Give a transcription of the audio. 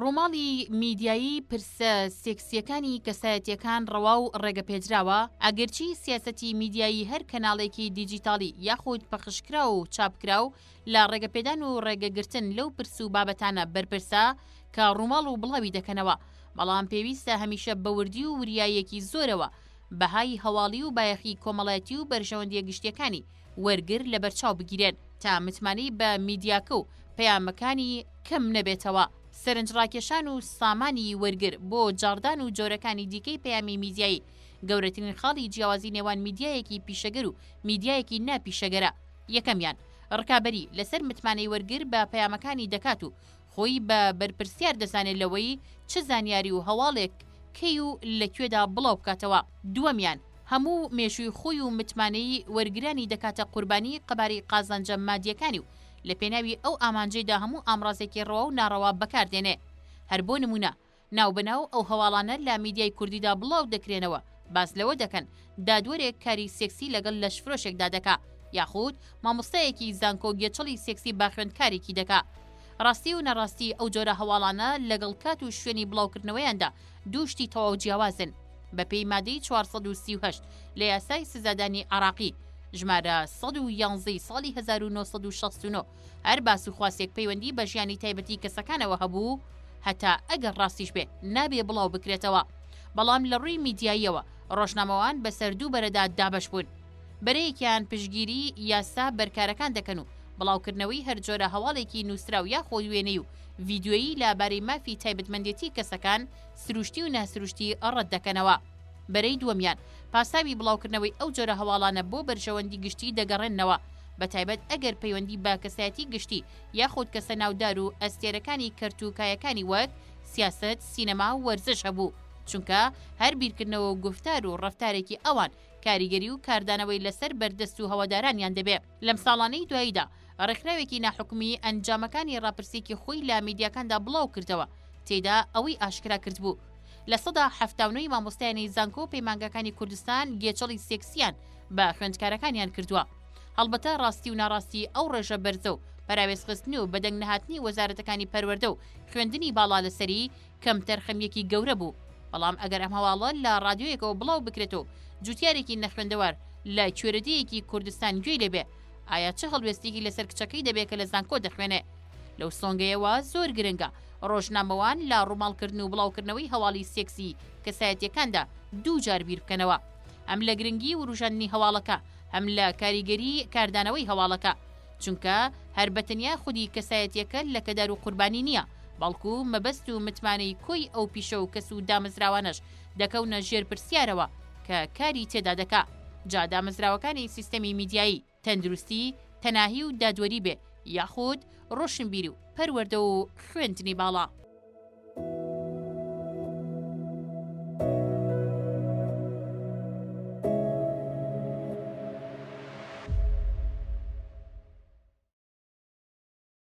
ڕۆماڵی میدیایی پرسە سێکسیەکانی کەسایەتیەکان ڕەوا و ڕێگەپێدراوە ئەگەرچی سیاسەتی میدیایی هەر کەناڵێکی دیجیتاڵی یاخود پەخشکرا و چاپکرا و لە ڕێگەپێدان و ڕێگەگرتن لەو پرس و بابەتانە بەرپرسە کە ڕووماڵ و بڵاوی دەکەنەوە، بەڵام پێویستە هەمیشە بەوردی و وریایەکی زۆرەوە بەهای هەواڵی و بایەخی کۆمەڵایەتی و بەرژەوەندیە گشتیەکانی وەرگر لە بەرچاو بگیرێن تا متمانەی بە میدیاکە و پەیامەکانی کەم نەبێتەوە. سەرنجڕاکێشان و سامانی وەرگر بۆ جاردان و جۆرەکانی دیکەی پەیامی میدیایی گەورەترین خاڵی جیاوازی نێوان میدیایەکی پیشەگەر و میدیایەکی ناپیشەگەرە. یەکەمیان ڕکابەری لەسەر متمانەی وەرگر بە پەیامەکانی دەکات و خۆی بە بەرپرسیار دەزانێت لەوەی چه زانیاری و هەواڵێک کەی و لەکوێدا بڵاو بکاتەوە. دووەمیان هەموو مێژووی خۆی و متمانەی وەرگرانی دەکاتە قوربانی قەباری قازانجە مادیەکانی و لە پێناوی ئەو ئامانجەیدا هەموو ئامڕازێکی ڕەوا و ناڕەوا بەکاردێنێ. هەر بۆ نمونە ناوبەناو ئەو هەواڵانە لە میدیای کوردیدا بڵاو دەکرێنەوە باس لەوە دەکەن دادوەرێک کاری سێکسی لەگەڵ لەش فرۆشێکدا دەکا یاخود مامۆستایەکی زانکۆ گێچەڵی سێکسی با خوێندکارێکی دەکا. ڕاستی و نەڕاستی ئەو جۆرە هەواڵانە لەگەڵ کات و شوێنی بڵاوکردنەوەیاندا دووشتی تەواو جیاوازن. بەپێی مادەی 438 لە یاسای سزادانی عراقی ژمارە 111 ساڵی 1969 هەر باس و خواسێک پەیوەندی بە ژیانی تایبەتی کەسەکانەوە هەبوو هەتا ئەگەر ڕاستیش بێ نابێ بڵاو بکرێتەوە، بەڵام لە ڕووی میدیاییەوە ڕۆژنامەوان بەسەر دوو بەرەدا دابەش بوون. بەرەیەکیان پشگیری یاسا بەرکارەکان دەکەن و بڵاوکردنەوەی هەر جۆرە هەواڵێکی نووسراو یا خۆی وێنەی و ڤیدیۆیی لەبارەی مافی تایبەتمەندێتی کەسەکان سروشتی و ناسروشتی ڕەت دەکەنەوە. بەرەی دووەمیان پاساوی بڵاوکردنەوەی ئەو جۆرە هەواڵانە بۆ بەرژەوەندی گشتی دەگەڕێنەوە، بەتایبەت ئەگەر پەیوەندی بە کەسایەتی گشتی یاخود کەسە ناودار و ئەستێرەکانی کەرتوکایەکانی وەک سیاسەت، سینەما و وەرزش هەبوو، چونکە هەر بیرکردنەوە و گفتار و ڕەفتارێکی ئەوان کاریگەری و کاردانەوەی لەسەر بەردەست و هەوادارانیان دەبێت. لەم ساڵانەی دواییدا ڕێکخراوێکی ناحکومی ئەنجامەکانی ڕاپرسێکی خۆی لە میدیاکاندا بڵاو کردەوە، تێدا ئەوەی ئاشکرا کرد بوو لە 1970 مامۆستایانی زانکۆ پەیمانگەکانی کوردستان گێچەڵی سێکسیان بە خوێندکارەکانیان کردووە. هەڵبەتە ڕاستی و ناڕاستی ئەو ڕێژە بەرزە و بەراوێزخستنی و بەدەنگ نەهاتنی وەزارەتەکانی پەروەردە و خوێندنی باڵا لەسەری کەم تەرخەمیەکی گەورە بوو، بەڵام ئەگەر ئەم هەواڵە لە ڕادیۆیەکەوە بڵاو بکرێتەوە جوتیارێکی نەخوێندەوار لە کوێرەدەیەکی کوردستان گوێی لێبێ، ئایا چه هەڵوێستێکی لەسەر کچەکەی دەبێت کە لە زانکۆ دەخوێنێ؟ لەو سۆنگەیەوە زۆر گرنگە ڕۆژنامەوان لە ڕووماڵکردن و بڵاوکردنەوەی هەواڵی سێکسی کەسایەتیەکاندا دوو جار بیر بکەنەوە، ئەم لە گرنگی وروژاندنی هەواڵەکە هەم لە کاریگەری کاردانەوەی هەواڵەکە، چونکە هەر بەتەنیا خودی کەسایەتیەکە لە کەدار و قوربانی نییە، بەڵکو مەبەست و متمانەی کۆی ئەو پیشە و کەس و دامەزراوانەش دەکەونە ژێر پرسیارەوە کە کاری تێدا دەکا. جا دامەزراوەکانی سیستەمی میدیایی تەندروستی، تەناهی و دادوەری بێ یاخود ڕۆشنبیری و پەروەردە و خوێندنی باڵا.